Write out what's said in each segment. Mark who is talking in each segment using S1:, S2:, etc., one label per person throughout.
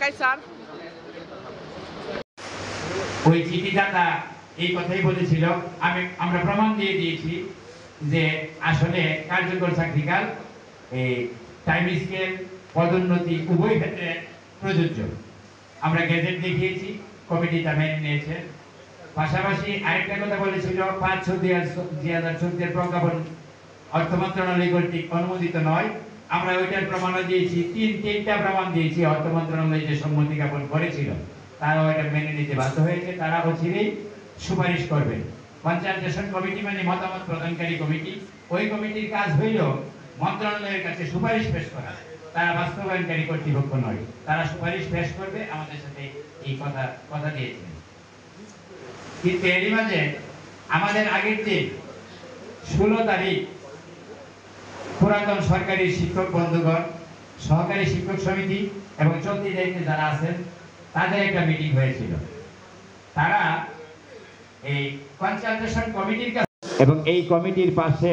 S1: ঢাকায় স্যার।
S2: ওই চিঠিদাতা এই কথাই বলেছিল, আমরা প্রমাণ দিয়ে দিয়েছি যে আসলে কার্যকর চাকরিকাল এই টাইম স্কেল পদোন্নতি উভয় ক্ষেত্রে প্রযোজ্য। আমরা গেজেট দেখিয়েছি, কমিটি তা মেনে নিয়েছে। পাশাপাশি আরেকটা কথা বলেছিল ৫/৬/২০১৪ প্রজ্ঞাপন অর্থ মন্ত্রণালয় কর্তৃক অনুমোদিত নয়। আমরা ওইটার প্রমাণও দিয়েছি, তিনটা প্রমাণ দিয়েছি। অর্থ মন্ত্রণালয় যে সম্মতি জ্ঞাপন করেছিল তারা ওইটা মেনে নিতে বাধ্য হয়েছে, তারা অচিরেই সুপারিশ করবে। কনসালটেশন কমিটি মানে মতামত প্রদানকারী কমিটি, ওই কমিটির কাজ হইল মন্ত্রণালয়ের কাছে সুপারিশ পেশ করা, তারা বাস্তবায়নকারী কর্তৃপক্ষ নয়। তারা সুপারিশ পেশ করবে, আমাদের সাথে এই কথা দিয়েছেন। কিন্তু এরই মাঝে আমাদের আগের দিন 16 তারিখ পুরাতন সরকারি শিক্ষক বন্ধুগণ, সহকারী শিক্ষক সমিতি এবং চলতি দায়িত্বে যারা আছেন তাদের একটা মিটিং হয়েছিল। তারা এই কনসালটেশন কমিটির কাছে এবং এই কমিটির পাশে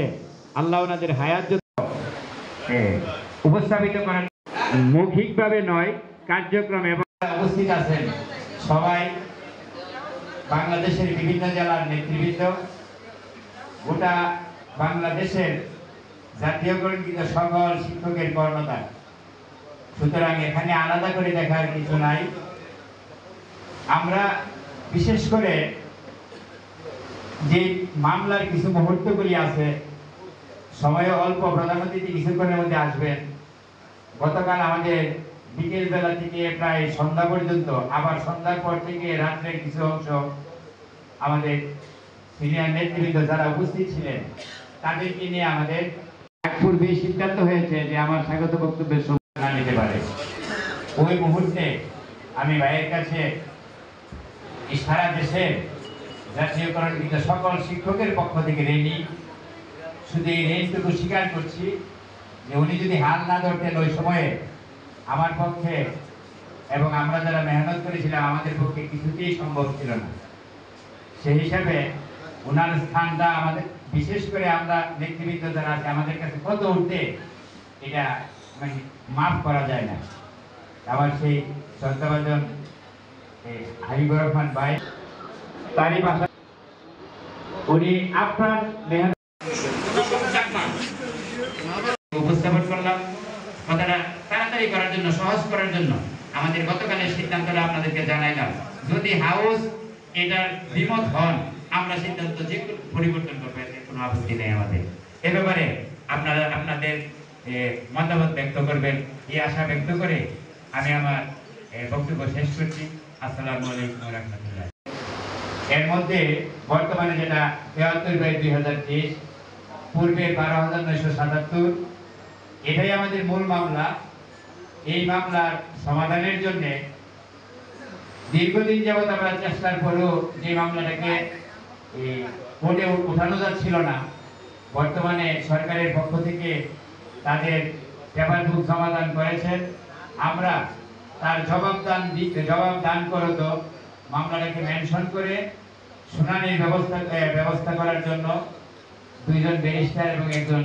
S2: আল্লাহ ওনাদের হায়াত উপস্থাপিত করার মৌখিকভাবে নয়, কার্যক্রমে এবং উপস্থিত আছেন সবাই বাংলাদেশের বিভিন্ন জেলার নেতৃবৃন্দ, গোটা বাংলাদেশের জাতীয়করণকৃত সকল শিক্ষকের কর্ণধার। সুতরাং এখানে আলাদা করে দেখার কিছু নাই। আমরা বিশেষ করে যে মামলার কিছু মুহূর্তগুলি আছে, সময় অল্প, প্রধান অতিথি কিছুক্ষণের মধ্যে আসবেন। গতকাল আমাদের বিকেল বেলা থেকে প্রায় সন্ধ্যা পর্যন্ত, আবার সন্ধ্যার পর থেকে রাত্রের কিছু অংশ আমাদের সিনিয়র নেতৃবৃন্দ যারা উপস্থিত ছিলেন তাদেরকে নিয়ে আমাদের পূর্বে সিদ্ধান্ত হয়েছে যে আমার স্বাগত বক্তব্যের সময় না নিতে পারে। ওই মুহূর্তে আমি ভাইয়ের কাছে সারা দেশে জাতীয়করণকৃত সকল শিক্ষকের পক্ষ থেকে ঋণী, শুধু এই ঋণটুকু স্বীকার করছি যে উনি যদি হাল না ধরতেন ওই সময়ে আমার পক্ষে এবং আমরা যারা মেহনত করেছিলাম আমাদের পক্ষে কিছুতেই সম্ভব ছিল না। সেই হিসাবে ওনার স্থানটা আমাদের, বিশেষ করে আমরা নেতৃবৃন্দ যারা আছে আমাদের কাছে কত উঠতে এটা মানে মাফ করা যায় না। আবার সেই শ্রদ্ধাভাজন হাবিবুর রহমান ভাই, তারই পাশে উনি আপনার মেহনত উপস্থাপন করলাম। কথাটা তাড়াতাড়ি করার জন্য, সহজ করার জন্য আমাদের গতকালের সিদ্ধান্তটা আপনাদেরকে জানাইলাম। যদি হাউস এটার দ্বিমত হন আমরা সিদ্ধান্ত যে পরিবর্তন করবো, এর কোনো আপত্তি নেই আমাদের। এ ব্যাপারে আপনারা আপনাদের মতামত ব্যক্ত করবেন এই আশা ব্যক্ত করে আমি আমার বক্তব্য শেষ করছি। আসসালামু আলাইকুম ওয়া রাহমাতুল্লাহ। এর মধ্যে বর্তমানে যেটা 73/2023, পূর্বে 12,977, এটাই আমাদের মূল মামলা। এই মামলার সমাধানের জন্য দীর্ঘদিন যাবৎ আমরা চেষ্টার পরেও যে মামলাটাকে কোর্টে উঠানো যাচ্ছিল না, বর্তমানে সরকারের পক্ষ থেকে তাদের পেপার বুক সমাধান করেছেন। আমরা তার জবাব দান করত মামলাটাকে মেনশন করে শুনানির ব্যবস্থা করার জন্য 2জন ব্যারিস্টার এবং একজন